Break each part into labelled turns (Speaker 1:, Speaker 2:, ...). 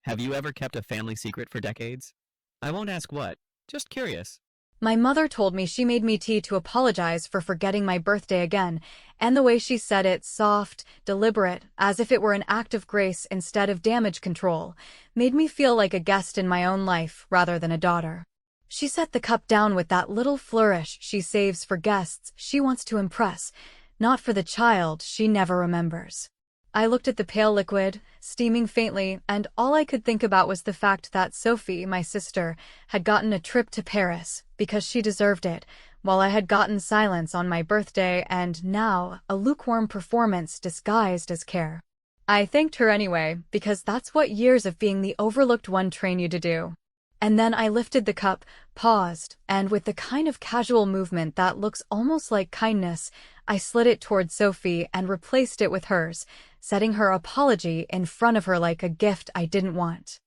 Speaker 1: Have you ever kept a family secret for decades? I won't ask what, just curious.
Speaker 2: My mother told me she made me tea to apologize for forgetting my birthday again, and the way she said it, soft, deliberate, as if it were an act of grace instead of damage control, made me feel like a guest in my own life rather than a daughter. She set the cup down with that little flourish she saves for guests she wants to impress, not for the child she never remembers. I looked at the pale liquid, steaming faintly, and all I could think about was the fact that Sophie, my sister, had gotten a trip to Paris because she deserved it, while I had gotten silence on my birthday and now a lukewarm performance disguised as care. I thanked her anyway, because that's what years of being the overlooked one train you to do. And then I lifted the cup, paused, and with the kind of casual movement that looks almost like kindness, I slid it toward Sophie and replaced it with hers, setting her apology in front of her like a gift I didn't want.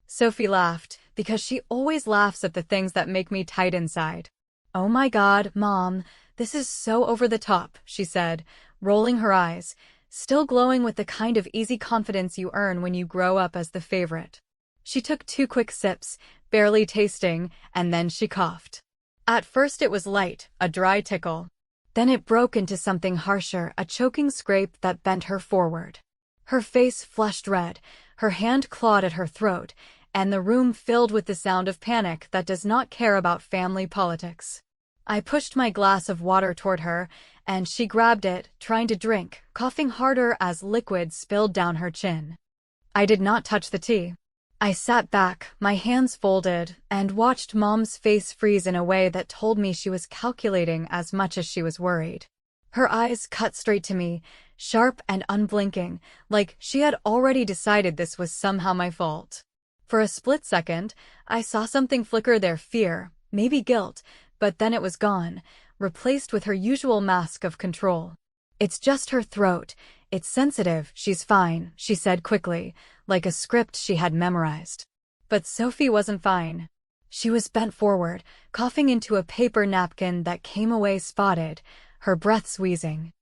Speaker 2: Sophie laughed, because she always laughs at the things that make me tight inside. "Oh my God, Mom, this is so over the top," she said, rolling her eyes, still glowing with the kind of easy confidence you earn when you grow up as the favorite. She took 2 quick sips, barely tasting, and then she coughed. At first it was light, a dry tickle. Then it broke into something harsher, a choking scrape that bent her forward. Her face flushed red, her hand clawed at her throat, and the room filled with the sound of panic that does not care about family politics. I pushed my glass of water toward her, and she grabbed it, trying to drink, coughing harder as liquid spilled down her chin. I did not touch the tea. I sat back, my hands folded, and watched Mom's face freeze in a way that told me she was calculating as much as she was worried. Her eyes cut straight to me, sharp and unblinking, like she had already decided this was somehow my fault. For a split second, I saw something flicker there, fear, maybe guilt, but then it was gone, replaced with her usual mask of control. "It's just her throat. It's sensitive, she's fine," she said quickly, like a script she had memorized. But Sophie wasn't fine. She was bent forward, coughing into a paper napkin that came away spotted, her breath wheezing.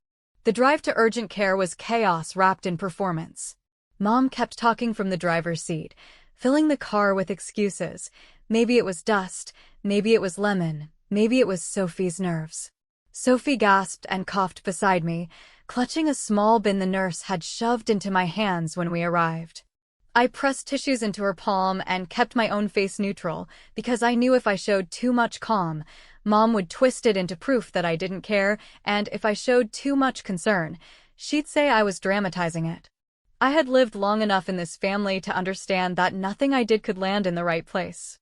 Speaker 2: The drive to urgent care was chaos wrapped in performance. Mom kept talking from the driver's seat, filling the car with excuses. Maybe it was dust, maybe it was lemon, maybe it was Sophie's nerves. Sophie gasped and coughed beside me, clutching a small bin the nurse had shoved into my hands when we arrived. I pressed tissues into her palm and kept my own face neutral, because I knew if I showed too much calm, Mom would twist it into proof that I didn't care, and if I showed too much concern, she'd say I was dramatizing it. I had lived long enough in this family to understand that nothing I did could land in the right place.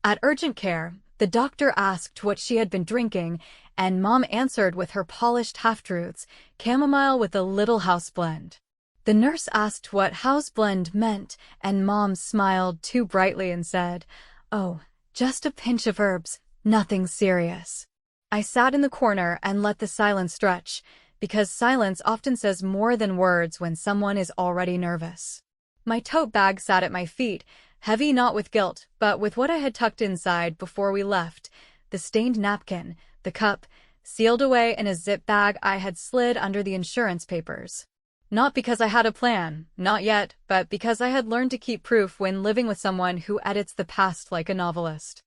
Speaker 2: At urgent care, the doctor asked what she had been drinking, and Mom answered with her polished half-truths, chamomile with a little house blend. The nurse asked what house blend meant, and Mom smiled too brightly and said, "Oh, just a pinch of herbs, nothing serious." I sat in the corner and let the silence stretch, because silence often says more than words when someone is already nervous. My tote bag sat at my feet, heavy not with guilt, but with what I had tucked inside before we left, the stained napkin, the cup, sealed away in a zip bag I had slid under the insurance papers. Not because I had a plan, not yet, but because I had learned to keep proof when living with someone who edits the past like a novelist.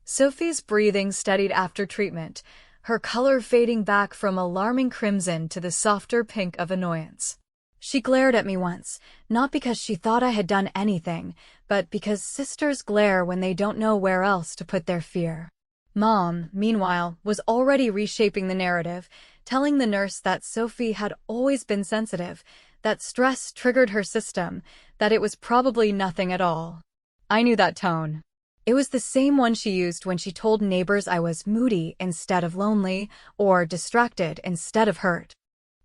Speaker 2: Sophie's breathing steadied after treatment, her color fading back from alarming crimson to the softer pink of annoyance. She glared at me once, not because she thought I had done anything, but because sisters glare when they don't know where else to put their fear. Mom, meanwhile, was already reshaping the narrative, telling the nurse that Sophie had always been sensitive, that stress triggered her system, that it was probably nothing at all. I knew that tone. It was the same one she used when she told neighbors I was moody instead of lonely, or distracted instead of hurt.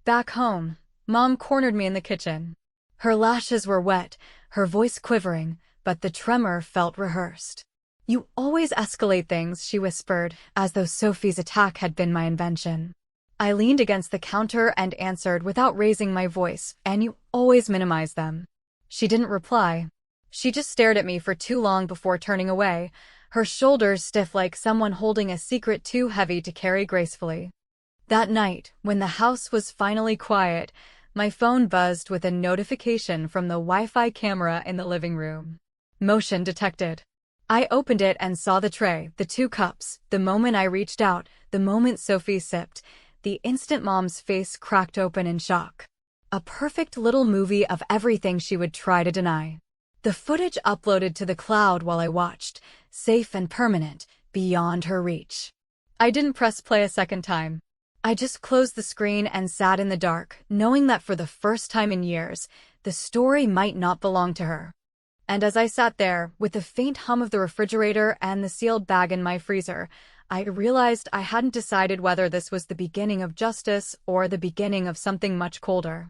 Speaker 2: Back home, Mom cornered me in the kitchen. Her lashes were wet, her voice quivering, but the tremor felt rehearsed. "You always escalate things," she whispered, as though Sophie's attack had been my invention. I leaned against the counter and answered without raising my voice, "And you always minimize them." She didn't reply. She just stared at me for too long before turning away, her shoulders stiff like someone holding a secret too heavy to carry gracefully. That night, when the house was finally quiet, my phone buzzed with a notification from the Wi-Fi camera in the living room. Motion detected. I opened it and saw the tray, the two cups, the moment I reached out, the moment Sophie sipped, the instant Mom's face cracked open in shock. A perfect little movie of everything she would try to deny. The footage uploaded to the cloud while I watched, safe and permanent, beyond her reach. I didn't press play a second time. I just closed the screen and sat in the dark, knowing that for the first time in years, the story might not belong to her. And as I sat there, with the faint hum of the refrigerator and the sealed bag in my freezer, I realized I hadn't decided whether this was the beginning of justice or the beginning of something much colder.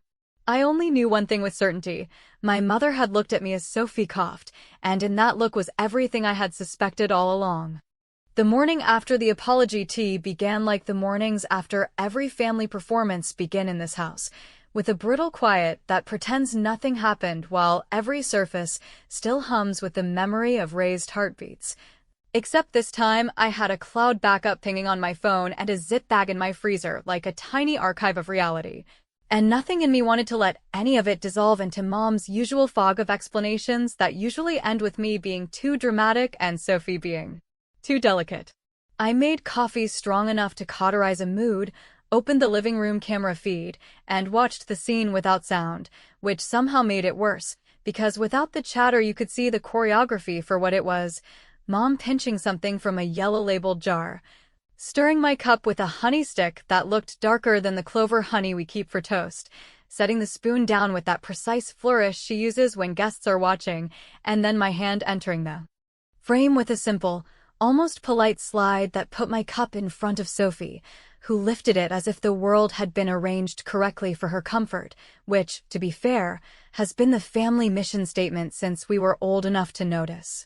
Speaker 2: I only knew one thing with certainty. My mother had looked at me as Sophie coughed, and in that look was everything I had suspected all along. The morning after the apology tea began like the mornings after every family performance begin in this house, with a brittle quiet that pretends nothing happened while every surface still hums with the memory of raised heartbeats. Except this time, I had a cloud backup pinging on my phone and a zip bag in my freezer like a tiny archive of reality. And nothing in me wanted to let any of it dissolve into Mom's usual fog of explanations that usually end with me being too dramatic and Sophie being too delicate. I made coffee strong enough to cauterize a mood, opened the living room camera feed, and watched the scene without sound, which somehow made it worse, because without the chatter you could see the choreography for what it was: Mom pinching something from a yellow-labeled jar, stirring my cup with a honey stick that looked darker than the clover honey we keep for toast, setting the spoon down with that precise flourish she uses when guests are watching, and then my hand entering the frame with a simple, almost polite slide that put my cup in front of Sophie, who lifted it as if the world had been arranged correctly for her comfort, which, to be fair, has been the family mission statement since we were old enough to notice.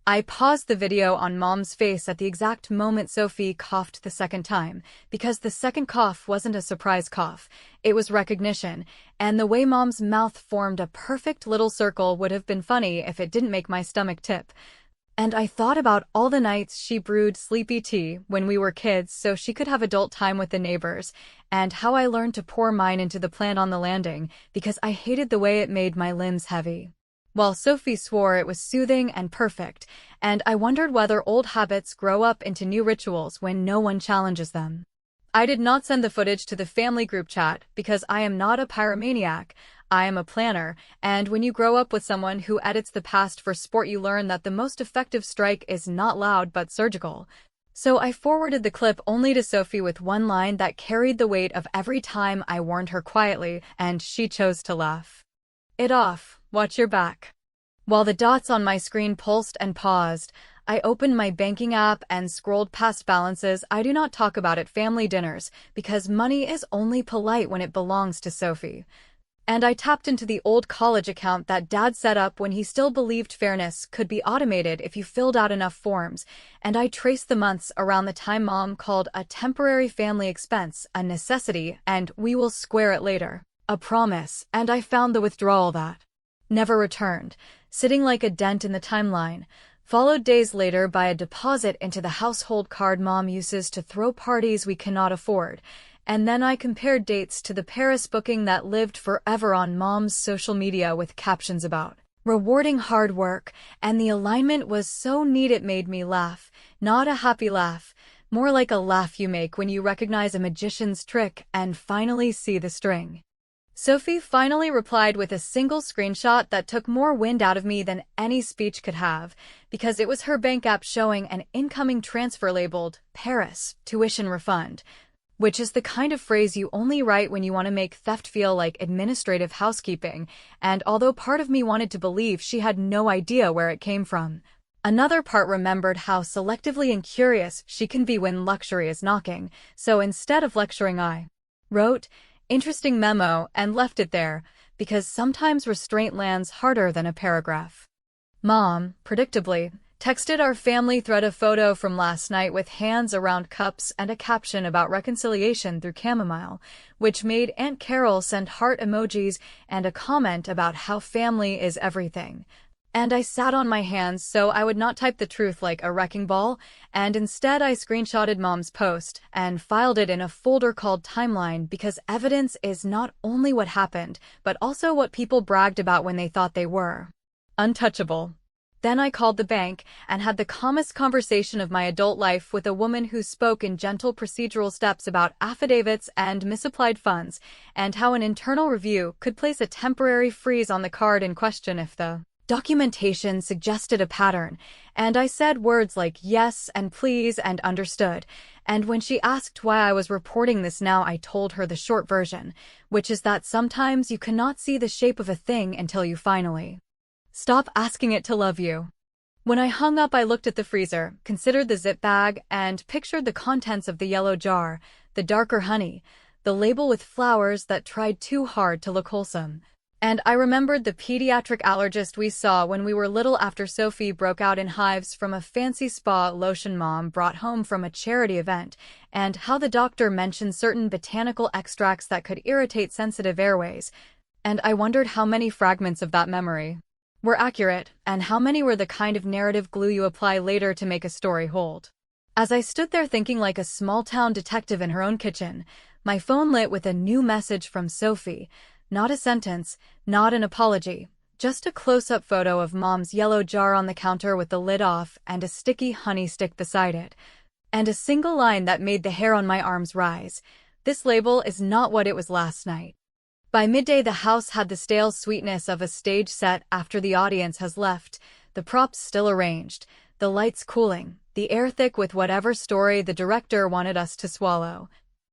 Speaker 2: I paused the video on Mom's face at the exact moment Sophie coughed the second time, because the second cough wasn't a surprise cough, it was recognition, and the way Mom's mouth formed a perfect little circle would have been funny if it didn't make my stomach tip. And I thought about all the nights she brewed sleepy tea when we were kids so she could have adult time with the neighbors, and how I learned to pour mine into the plant on the landing because I hated the way it made my limbs heavy. While Sophie swore it was soothing and perfect, and I wondered whether old habits grow up into new rituals when no one challenges them. I did not send the footage to the family group chat because I am not a pyromaniac. I am a planner, and when you grow up with someone who edits the past for sport, you learn that the most effective strike is not loud but surgical. So I forwarded the clip only to Sophie with one line that carried the weight of every time I warned her quietly, and she chose to laugh it off. Watch your back. While the dots on my screen pulsed and paused, I opened my banking app and scrolled past balances I do not talk about at family dinners because money is only polite when it belongs to Sophie. And I tapped into the old college account that Dad set up when he still believed fairness could be automated if you filled out enough forms, and I traced the months around the time Mom called a temporary family expense a necessity and we will square it later a promise, and I found the withdrawal that never returned, sitting like a dent in the timeline, followed days later by a deposit into the household card Mom uses to throw parties we cannot afford. And then I compared dates to the Paris booking that lived forever on Mom's social media with captions about rewarding hard work, and the alignment was so neat it made me laugh, not a happy laugh, more like a laugh you make when you recognize a magician's trick and finally see the string. Sophie finally replied with a single screenshot that took more wind out of me than any speech could have, because it was her bank app showing an incoming transfer labeled Paris tuition refund, which is the kind of phrase you only write when you want to make theft feel like administrative housekeeping, and although part of me wanted to believe she had no idea where it came from, another part remembered how selectively incurious she can be when luxury is knocking, so instead of lecturing I wrote, "Interesting memo," and left it there, because sometimes restraint lands harder than a paragraph. Mom, predictably, texted our family thread a photo from last night with hands around cups and a caption about reconciliation through chamomile, which made Aunt Carol send heart emojis and a comment about how family is everything. And I sat on my hands so I would not type the truth like a wrecking ball, and instead I screenshotted Mom's post and filed it in a folder called Timeline because evidence is not only what happened, but also what people bragged about when they thought they were untouchable. Then I called the bank and had the calmest conversation of my adult life with a woman who spoke in gentle procedural steps about affidavits and misapplied funds, and how an internal review could place a temporary freeze on the card in question if the documentation suggested a pattern, and I said words like yes and please and understood. And when she asked why I was reporting this now, I told her the short version, which is that sometimes you cannot see the shape of a thing until you finally stop asking it to love you. When I hung up, I looked at the freezer, considered the zip bag, and pictured the contents of the yellow jar, the darker honey, the label with flowers that tried too hard to look wholesome. And I remembered the pediatric allergist we saw when we were little after Sophie broke out in hives from a fancy spa lotion Mom brought home from a charity event, and how the doctor mentioned certain botanical extracts that could irritate sensitive airways. And I wondered how many fragments of that memory were accurate, and how many were the kind of narrative glue you apply later to make a story hold. As I stood there thinking like a small-town detective in her own kitchen, my phone lit with a new message from Sophie. Not a sentence, not an apology, just a close-up photo of Mom's yellow jar on the counter with the lid off and a sticky honey stick beside it. And a single line that made the hair on my arms rise. This label is not what it was last night. By midday, the house had the stale sweetness of a stage set after the audience has left, the props still arranged, the lights cooling, the air thick with whatever story the director wanted us to swallow.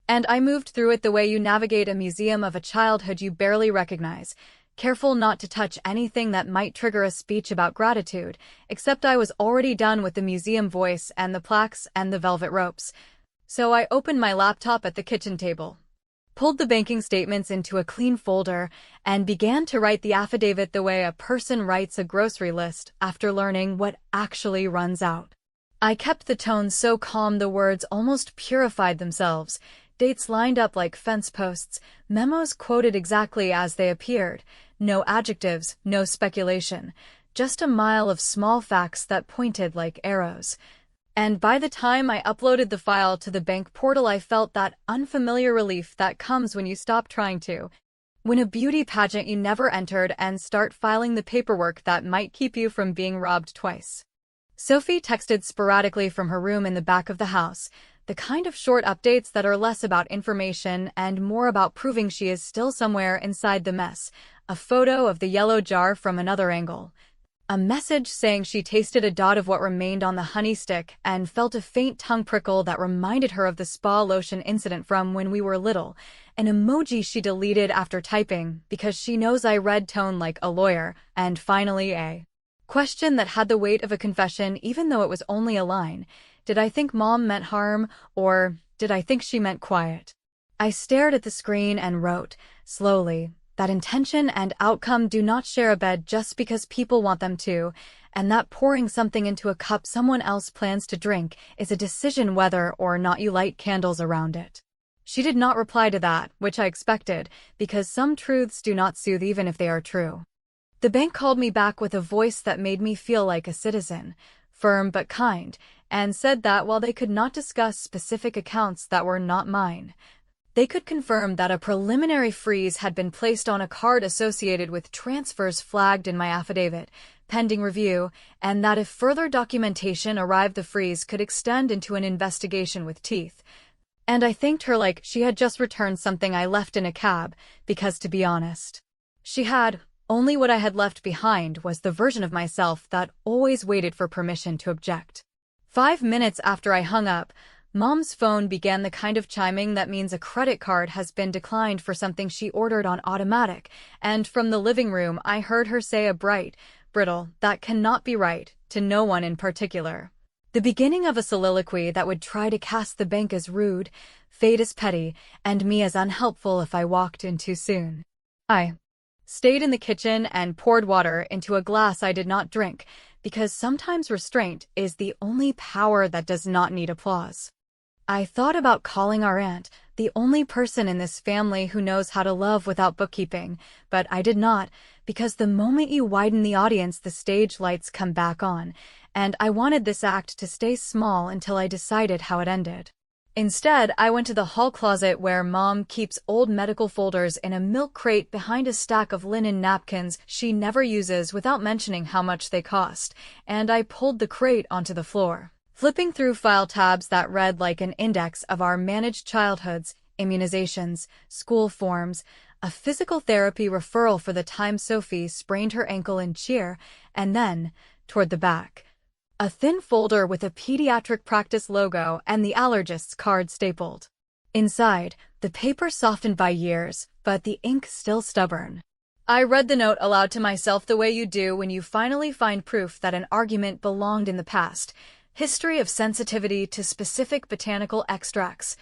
Speaker 2: And I moved through it the way you navigate a museum of a childhood you barely recognize, careful not to touch anything that might trigger a speech about gratitude, except I was already done with the museum voice and the plaques and the velvet ropes. So I opened my laptop at the kitchen table, pulled the banking statements into a clean folder, and began to write the affidavit the way a person writes a grocery list after learning what actually runs out. I kept the tone so calm the words almost purified themselves, dates lined up like fence posts, memos quoted exactly as they appeared, no adjectives, no speculation, just a mile of small facts that pointed like arrows. And by the time I uploaded the file to the bank portal, I felt that unfamiliar relief that comes when you stop trying to win a beauty pageant you never entered and start filing the paperwork that might keep you from being robbed twice. Sophie texted sporadically from her room in the back of the house, the kind of short updates that are less about information and more about proving she is still somewhere inside the mess, a photo of the yellow jar from another angle, a message saying she tasted a dot of what remained on the honey stick and felt a faint tongue prickle that reminded her of the spa lotion incident from when we were little, an emoji she deleted after typing because she knows I read tone like a lawyer, and finally a question that had the weight of a confession even though it was only a line. Did I think Mom meant harm, or did I think she meant quiet? I stared at the screen and wrote, slowly, that intention and outcome do not share a bed just because people want them to, and that pouring something into a cup someone else plans to drink is a decision whether or not you light candles around it. She did not reply to that, which I expected, because some truths do not soothe even if they are true. The bank called me back with a voice that made me feel like a citizen, firm but kind, and said that while they could not discuss specific accounts that were not mine, they could confirm that a preliminary freeze had been placed on a card associated with transfers flagged in my affidavit, pending review, and that if further documentation arrived, the freeze could extend into an investigation with teeth. And I thanked her like she had just returned something I left in a cab, because to be honest, she had. Only what I had left behind was the version of myself that always waited for permission to object. 5 minutes after I hung up, Mom's phone began the kind of chiming that means a credit card has been declined for something she ordered on automatic, and from the living room I heard her say a bright, brittle, "That cannot be right," to no one in particular. The beginning of a soliloquy that would try to cast the bank as rude, fate as petty, and me as unhelpful if I walked in too soon. I stayed in the kitchen and poured water into a glass I did not drink, because sometimes restraint is the only power that does not need applause. I thought about calling our aunt, the only person in this family who knows how to love without bookkeeping, but I did not, because the moment you widen the audience, the stage lights come back on, and I wanted this act to stay small until I decided how it ended. Instead, I went to the hall closet where Mom keeps old medical folders in a milk crate behind a stack of linen napkins she never uses without mentioning how much they cost, and I pulled the crate onto the floor. Flipping through file tabs that read like an index of our managed childhoods, immunizations, school forms, a physical therapy referral for the time Sophie sprained her ankle in cheer, and then, toward the back, a thin folder with a pediatric practice logo and the allergist's card stapled. Inside, the paper softened by years, but the ink still stubborn. I read the note aloud to myself the way you do when you finally find proof that an argument belonged in the past. History of sensitivity to specific botanical extracts.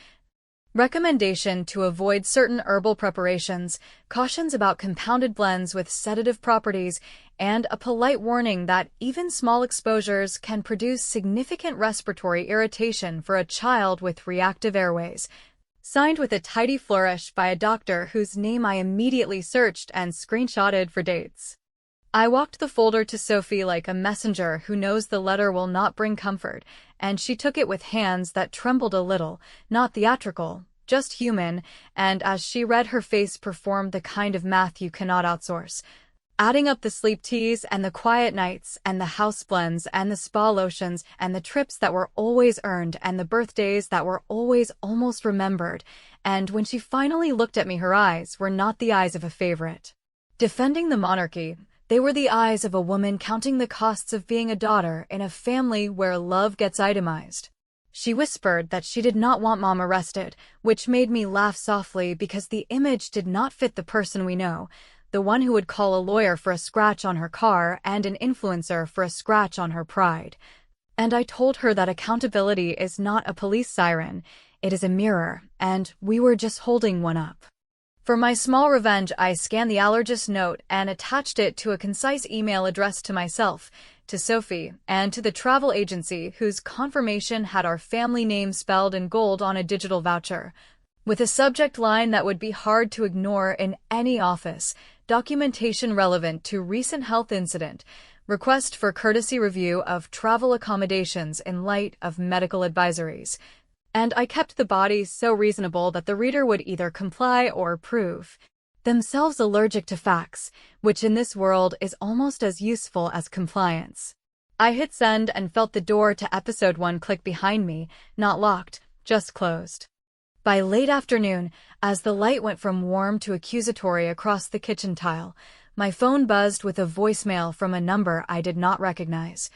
Speaker 2: Recommendation to avoid certain herbal preparations, cautions about compounded blends with sedative properties, and a polite warning that even small exposures can produce significant respiratory irritation for a child with reactive airways. Signed with a tidy flourish by a doctor whose name I immediately searched and screenshotted for dates. I walked the folder to Sophie like a messenger who knows the letter will not bring comfort, and she took it with hands that trembled a little, not theatrical, just human, and as she read her face performed the kind of math you cannot outsource. Adding up the sleep teas and the quiet nights and the house blends and the spa lotions and the trips that were always earned and the birthdays that were always almost remembered, and when she finally looked at me her eyes were not the eyes of a favorite defending the monarchy. They were the eyes of a woman counting the costs of being a daughter in a family where love gets itemized. She whispered that she did not want Mom arrested, which made me laugh softly because the image did not fit the person we know, the one who would call a lawyer for a scratch on her car and an influencer for a scratch on her pride. And I told her that accountability is not a police siren, it is a mirror, and we were just holding one up. For my small revenge, I scanned the allergist's note and attached it to a concise email addressed to myself, to Sophie, and to the travel agency whose confirmation had our family name spelled in gold on a digital voucher. With a subject line that would be hard to ignore in any office, documentation relevant to recent health incident, request for courtesy review of travel accommodations in light of medical advisories. And I kept the body so reasonable that the reader would either comply or prove themselves allergic to facts, which in this world is almost as useful as compliance. I hit send and felt the door to episode 1 click behind me, not locked, just closed. By late afternoon, as the light went from warm to accusatory across the kitchen tile, my phone buzzed with a voicemail from a number I did not recognize.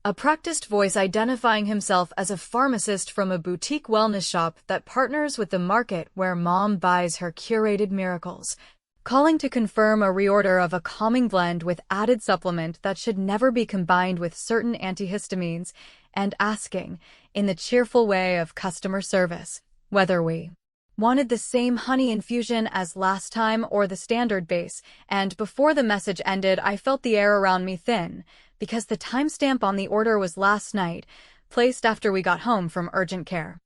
Speaker 2: A practiced voice identifying himself as a pharmacist from a boutique wellness shop that partners with the market where Mom buys her curated miracles. Calling to confirm a reorder of a calming blend with added supplement that should never be combined with certain antihistamines, and asking, in the cheerful way of customer service, whether we wanted the same honey infusion as last time or the standard base, and before the message ended I felt the air around me thin, because the timestamp on the order was last night, placed after we got home from urgent care.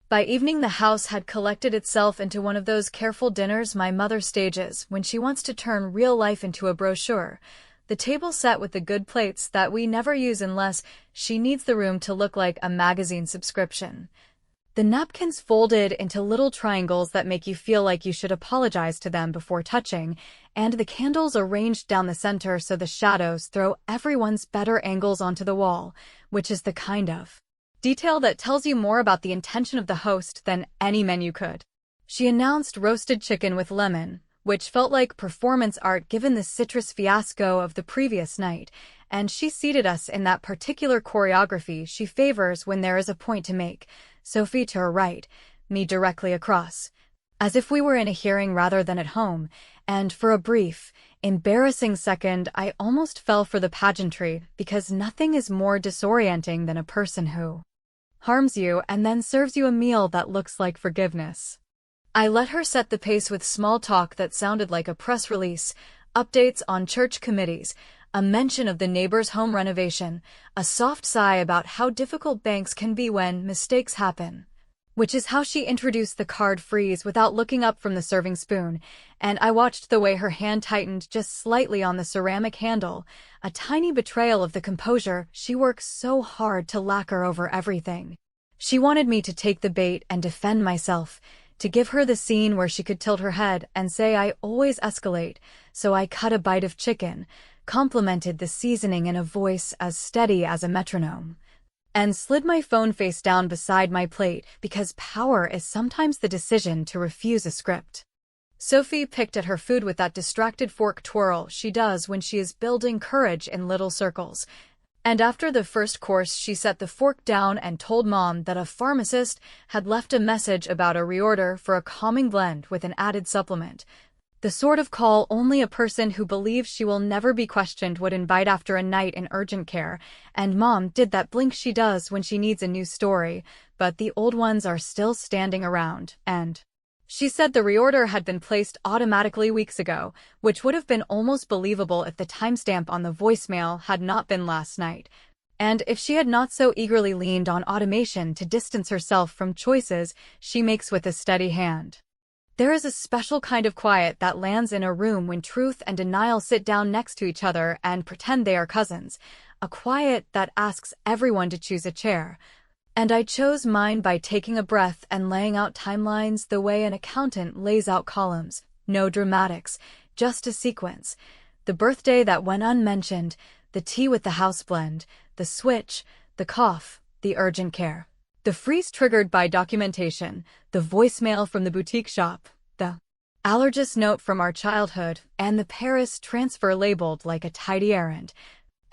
Speaker 2: By evening the house had collected itself into one of those careful dinners my mother stages when she wants to turn real life into a brochure, the table set with the good plates that we never use unless she needs the room to look like a magazine subscription. The napkins folded into little triangles that make you feel like you should apologize to them before touching, and the candles arranged down the center so the shadows throw everyone's better angles onto the wall, which is the kind of detail that tells you more about the intention of the host than any menu could. She announced roasted chicken with lemon, which felt like performance art given the citrus fiasco of the previous night, and she seated us in that particular choreography she favors when there is a point to make, Sophie to her right, me directly across, as if we were in a hearing rather than at home, and for a brief, embarrassing second I almost fell for the pageantry because nothing is more disorienting than a person who harms you and then serves you a meal that looks like forgiveness. I let her set the pace with small talk that sounded like a press release, updates on church committees, a mention of the neighbor's home renovation, a soft sigh about how difficult banks can be when mistakes happen, which is how she introduced the card freeze without looking up from the serving spoon, and I watched the way her hand tightened just slightly on the ceramic handle, a tiny betrayal of the composure she works so hard to lacquer over everything. She wanted me to take the bait and defend myself, to give her the scene where she could tilt her head and say I always escalate, so I cut a bite of chicken, complimented the seasoning in a voice as steady as a metronome, and slid my phone face down beside my plate because power is sometimes the decision to refuse a script. Sophie picked at her food with that distracted fork twirl she does when she is building courage in little circles. And after the first course, she set the fork down and told Mom that a pharmacist had left a message about a reorder for a calming blend with an added supplement. The sort of call only a person who believes she will never be questioned would invite after a night in urgent care, and Mom did that blink she does when she needs a new story, but the old ones are still standing around, and she said the reorder had been placed automatically weeks ago, which would have been almost believable if the timestamp on the voicemail had not been last night, and if she had not so eagerly leaned on automation to distance herself from choices she makes with a steady hand. There is a special kind of quiet that lands in a room when truth and denial sit down next to each other and pretend they are cousins, a quiet that asks everyone to choose a chair. And I chose mine by taking a breath and laying out timelines the way an accountant lays out columns. No dramatics, just a sequence. The birthday that went unmentioned, the tea with the house blend, the switch, the cough, the urgent care. The freeze triggered by documentation, the voicemail from the boutique shop, the allergist note from our childhood, and the Paris transfer labeled like a tidy errand.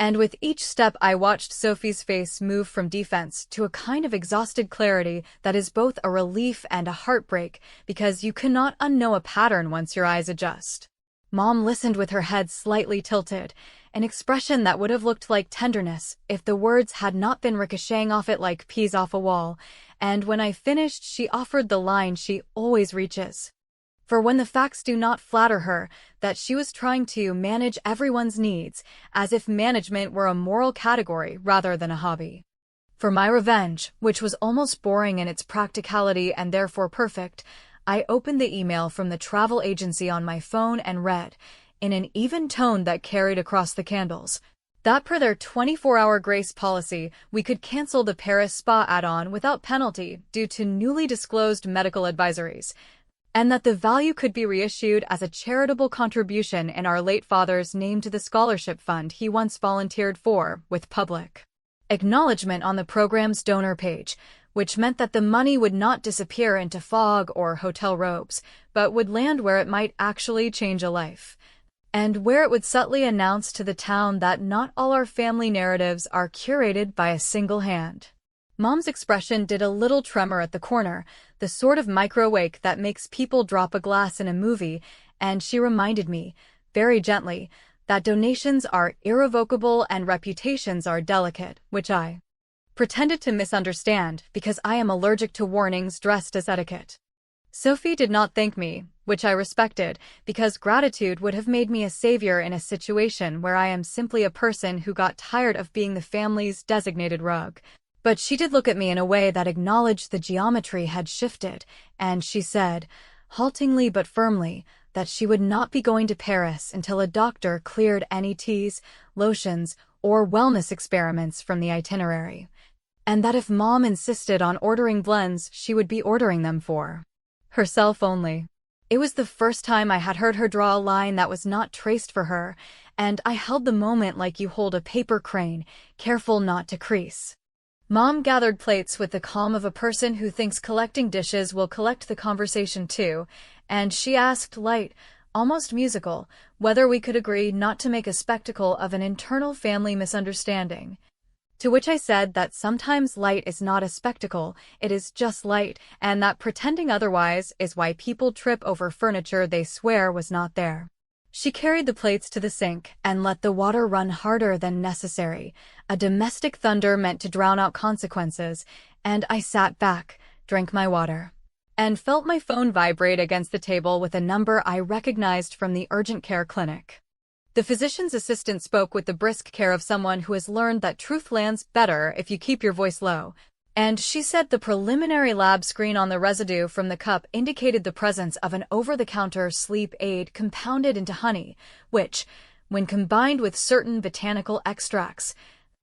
Speaker 2: And with each step I watched Sophie's face move from defense to a kind of exhausted clarity that is both a relief and a heartbreak, because you cannot unknow a pattern once your eyes adjust. Mom listened with her head slightly tilted, an expression that would have looked like tenderness if the words had not been ricocheting off it like peas off a wall, and when I finished she offered the line she always reaches. For when the facts do not flatter her, that she was trying to manage everyone's needs, as if management were a moral category rather than a hobby. For my revenge, which was almost boring in its practicality and therefore perfect, I opened the email from the travel agency on my phone and read, in an even tone that carried across the candles, that per their 24-hour grace policy, we could cancel the Paris spa add-on without penalty due to newly disclosed medical advisories, and that the value could be reissued as a charitable contribution in our late father's name to the scholarship fund he once volunteered for, with public acknowledgement on the program's donor page, which meant that the money would not disappear into fog or hotel robes, but would land where it might actually change a life, and where it would subtly announce to the town that not all our family narratives are curated by a single hand. Mom's expression did a little tremor at the corner, the sort of micro-wake that makes people drop a glass in a movie, and she reminded me, very gently, that donations are irrevocable and reputations are delicate, which I pretended to misunderstand because I am allergic to warnings dressed as etiquette. Sophie did not thank me, which I respected, because gratitude would have made me a savior in a situation where I am simply a person who got tired of being the family's designated rug. But she did look at me in a way that acknowledged the geometry had shifted, and she said, haltingly but firmly, that she would not be going to Paris until a doctor cleared any teas, lotions, or wellness experiments from the itinerary, and that if Mom insisted on ordering blends, she would be ordering them for herself only. It was the first time I had heard her draw a line that was not traced for her, and I held the moment like you hold a paper crane, careful not to crease. Mom gathered plates with the calm of a person who thinks collecting dishes will collect the conversation too, and she asked, light, almost musical, whether we could agree not to make a spectacle of an internal family misunderstanding. To which I said that sometimes light is not a spectacle, it is just light, and that pretending otherwise is why people trip over furniture they swear was not there. She carried the plates to the sink and let the water run harder than necessary, a domestic thunder meant to drown out consequences, and I sat back, drank my water, and felt my phone vibrate against the table with a number I recognized from the urgent care clinic. The physician's assistant spoke with the brisk care of someone who has learned that truth lands better if you keep your voice low, and she said the preliminary lab screen on the residue from the cup indicated the presence of an over-the-counter sleep aid compounded into honey, which, when combined with certain botanical extracts,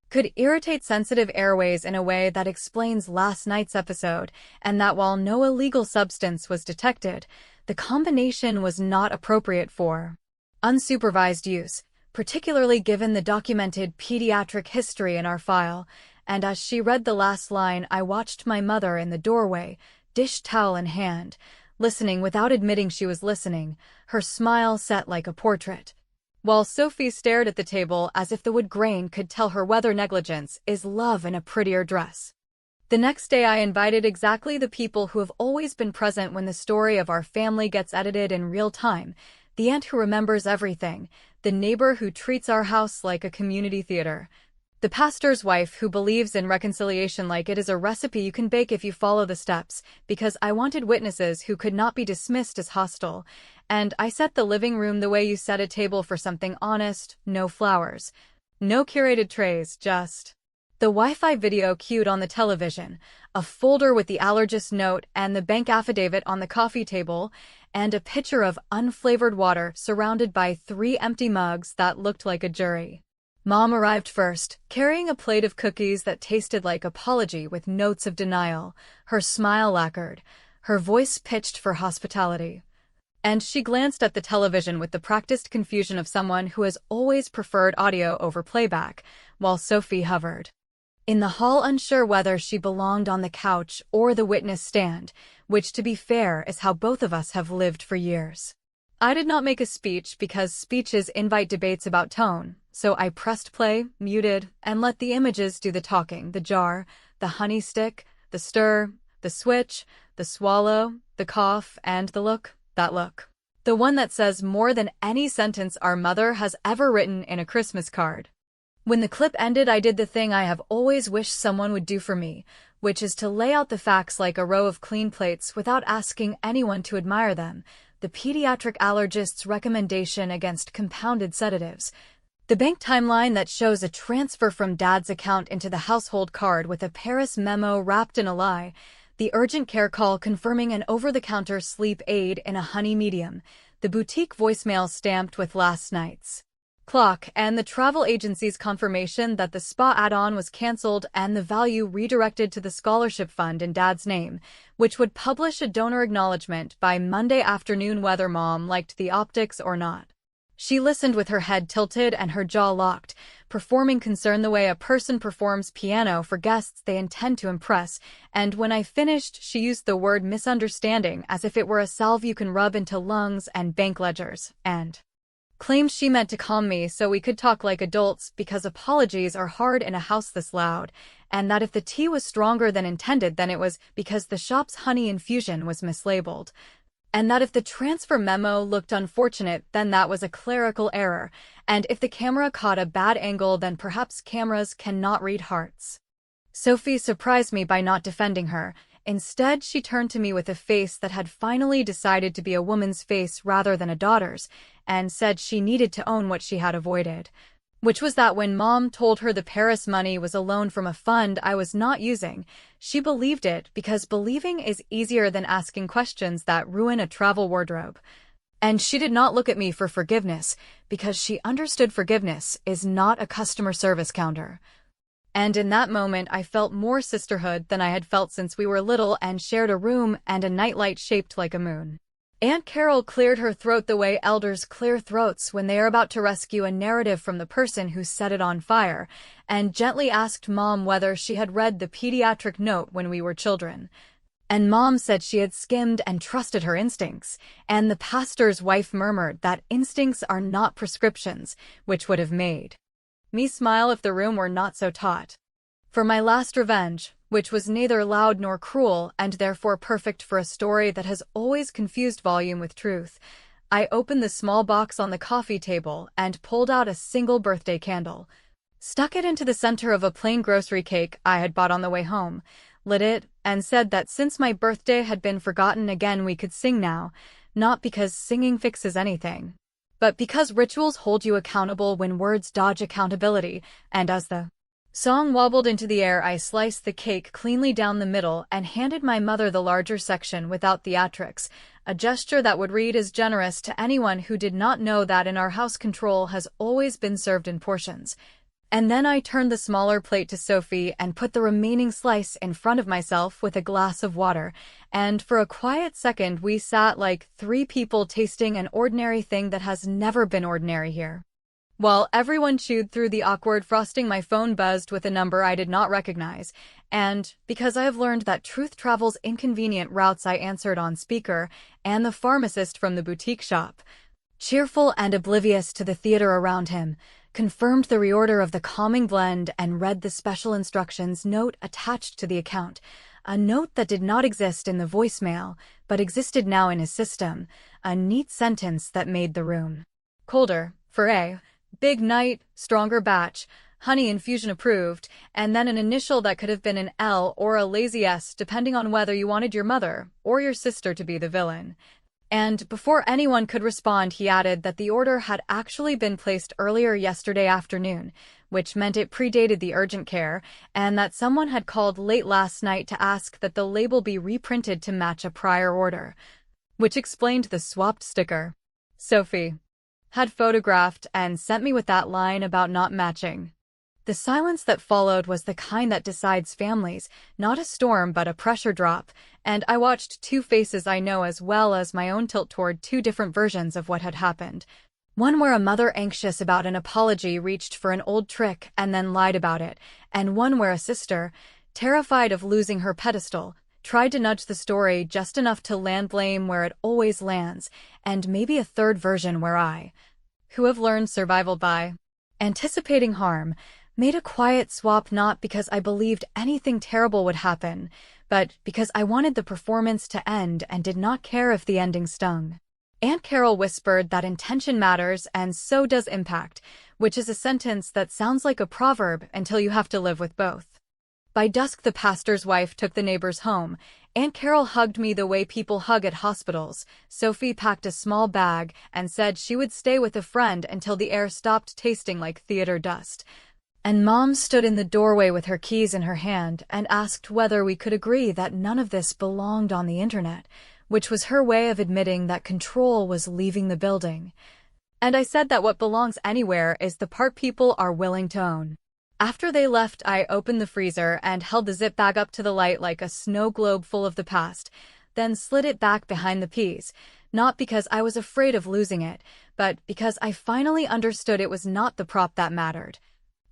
Speaker 2: could irritate sensitive airways in a way that explains last night's episode, and that while no illegal substance was detected, the combination was not appropriate for unsupervised use, particularly given the documented pediatric history in our file. And as she read the last line, I watched my mother in the doorway, dish towel in hand, listening without admitting she was listening, her smile set like a portrait. While Sophie stared at the table as if the wood grain could tell her whether negligence is love in a prettier dress. The next day I invited exactly the people who have always been present when the story of our family gets edited in real time: the aunt who remembers everything, the neighbor who treats our house like a community theater, the pastor's wife who believes in reconciliation like it is a recipe you can bake if you follow the steps, because I wanted witnesses who could not be dismissed as hostile. And I set the living room the way you set a table for something honest: no flowers, no curated trays, just the Wi-Fi video cued on the television, a folder with the allergist note and the bank affidavit on the coffee table, and a pitcher of unflavored water surrounded by 3 empty mugs that looked like a jury. Mom arrived first, carrying a plate of cookies that tasted like apology with notes of denial, her smile lacquered, her voice pitched for hospitality. And she glanced at the television with the practiced confusion of someone who has always preferred audio over playback, while Sophie hovered in the hall, unsure whether she belonged on the couch or the witness stand, which, to be fair, is how both of us have lived for years. I did not make a speech because speeches invite debates about tone, so I pressed play, muted, and let the images do the talking: the jar, the honey stick, the stir, the switch, the swallow, the cough, and the look, that look. The one that says more than any sentence our mother has ever written in a Christmas card. When the clip ended, I did the thing I have always wished someone would do for me, which is to lay out the facts like a row of clean plates without asking anyone to admire them: the pediatric allergist's recommendation against compounded sedatives, the bank timeline that shows a transfer from dad's account into the household card with a Paris memo wrapped in a lie, the urgent care call confirming an over-the-counter sleep aid in a honey medium, the boutique voicemail stamped with last night's clock, and the travel agency's confirmation that the spa add-on was cancelled and the value redirected to the scholarship fund in dad's name, which would publish a donor acknowledgement by Monday afternoon whether Mom liked the optics or not. She listened with her head tilted and her jaw locked, performing concern the way a person performs piano for guests they intend to impress, and when I finished, she used the word misunderstanding as if it were a salve you can rub into lungs and bank ledgers, and claimed she meant to calm me so we could talk like adults because apologies are hard in a house this loud, and that if the tea was stronger than intended then it was because the shop's honey infusion was mislabeled, and that if the transfer memo looked unfortunate then that was a clerical error, and if the camera caught a bad angle then perhaps cameras cannot read hearts. Sophie surprised me by not defending her. Instead, she turned to me with a face that had finally decided to be a woman's face rather than a daughter's, and said she needed to own what she had avoided, which was that when Mom told her the Paris money was a loan from a fund I was not using, she believed it because believing is easier than asking questions that ruin a travel wardrobe. And she did not look at me for forgiveness because she understood forgiveness is not a customer service counter. And in that moment I felt more sisterhood than I had felt since we were little and shared a room and a nightlight shaped like a moon. Aunt Carol cleared her throat the way elders clear throats when they are about to rescue a narrative from the person who set it on fire, and gently asked Mom whether she had read the pediatric note when we were children. And Mom said she had skimmed and trusted her instincts, and the pastor's wife murmured that instincts are not prescriptions, which would have made me smile if the room were not so taut. For my last revenge, which was neither loud nor cruel and therefore perfect for a story that has always confused volume with truth, I opened the small box on the coffee table and pulled out a single birthday candle, stuck it into the center of a plain grocery cake I had bought on the way home, lit it, and said that since my birthday had been forgotten again we could sing now, not because singing fixes anything, but because rituals hold you accountable when words dodge accountability. And as the song wobbled into the air, I sliced the cake cleanly down the middle and handed my mother the larger section without theatrics, a gesture that would read as generous to anyone who did not know that in our house control has always been served in portions. And then I turned the smaller plate to Sophie and put the remaining slice in front of myself with a glass of water. And for a quiet second, we sat like three people tasting an ordinary thing that has never been ordinary here. While everyone chewed through the awkward frosting, my phone buzzed with a number I did not recognize. And because I have learned that truth travels inconvenient routes, I answered on speaker, and the pharmacist from the boutique shop, cheerful and oblivious to the theater around him, confirmed the reorder of the calming blend and read the special instructions note attached to the account, a note that did not exist in the voicemail, but existed now in his system, a neat sentence that made the room colder, for a big night, stronger batch, honey infusion approved, and then an initial that could have been an L or a lazy S depending on whether you wanted your mother or your sister to be the villain. And before anyone could respond, he added that the order had actually been placed earlier yesterday afternoon, which meant it predated the urgent care, and that someone had called late last night to ask that the label be reprinted to match a prior order, which explained the swapped sticker Sophie had photographed and sent me with that line about not matching. The silence that followed was the kind that decides families, not a storm but a pressure drop, and I watched two faces I know as well as my own tilt toward two different versions of what had happened. One where a mother anxious about an apology reached for an old trick and then lied about it, and one where a sister, terrified of losing her pedestal, tried to nudge the story just enough to land blame where it always lands, and maybe a third version where I, who have learned survival by anticipating harm, made a quiet swap not because I believed anything terrible would happen, but because I wanted the performance to end and did not care if the ending stung. Aunt Carol whispered that intention matters and so does impact, which is a sentence that sounds like a proverb until you have to live with both. By dusk, the pastor's wife took the neighbors home. Aunt Carol hugged me the way people hug at hospitals. Sophie packed a small bag and said she would stay with a friend until the air stopped tasting like theater dust. And Mom stood in the doorway with her keys in her hand and asked whether we could agree that none of this belonged on the internet, which was her way of admitting that control was leaving the building. And I said that what belongs anywhere is the part people are willing to own. After they left, I opened the freezer and held the zip bag up to the light like a snow globe full of the past, then slid it back behind the peas, not because I was afraid of losing it, but because I finally understood it was not the prop that mattered.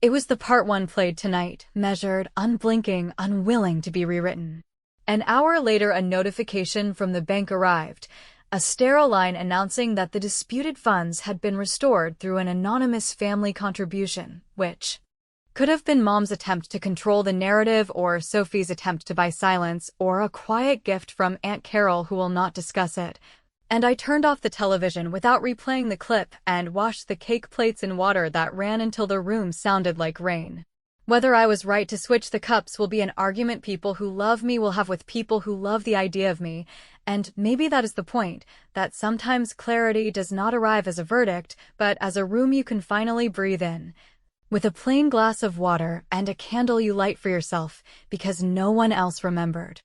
Speaker 2: It was the part one played tonight, measured, unblinking, unwilling to be rewritten. An hour later, a notification from the bank arrived, a sterile line announcing that the disputed funds had been restored through an anonymous family contribution, which could have been Mom's attempt to control the narrative or Sophie's attempt to buy silence or a quiet gift from Aunt Carol who will not discuss it. And I turned off the television without replaying the clip and washed the cake plates in water that ran until the room sounded like rain. Whether I was right to switch the cups will be an argument people who love me will have with people who love the idea of me, and maybe that is the point, that sometimes clarity does not arrive as a verdict, but as a room you can finally breathe in, with a plain glass of water and a candle you light for yourself because no one else remembered.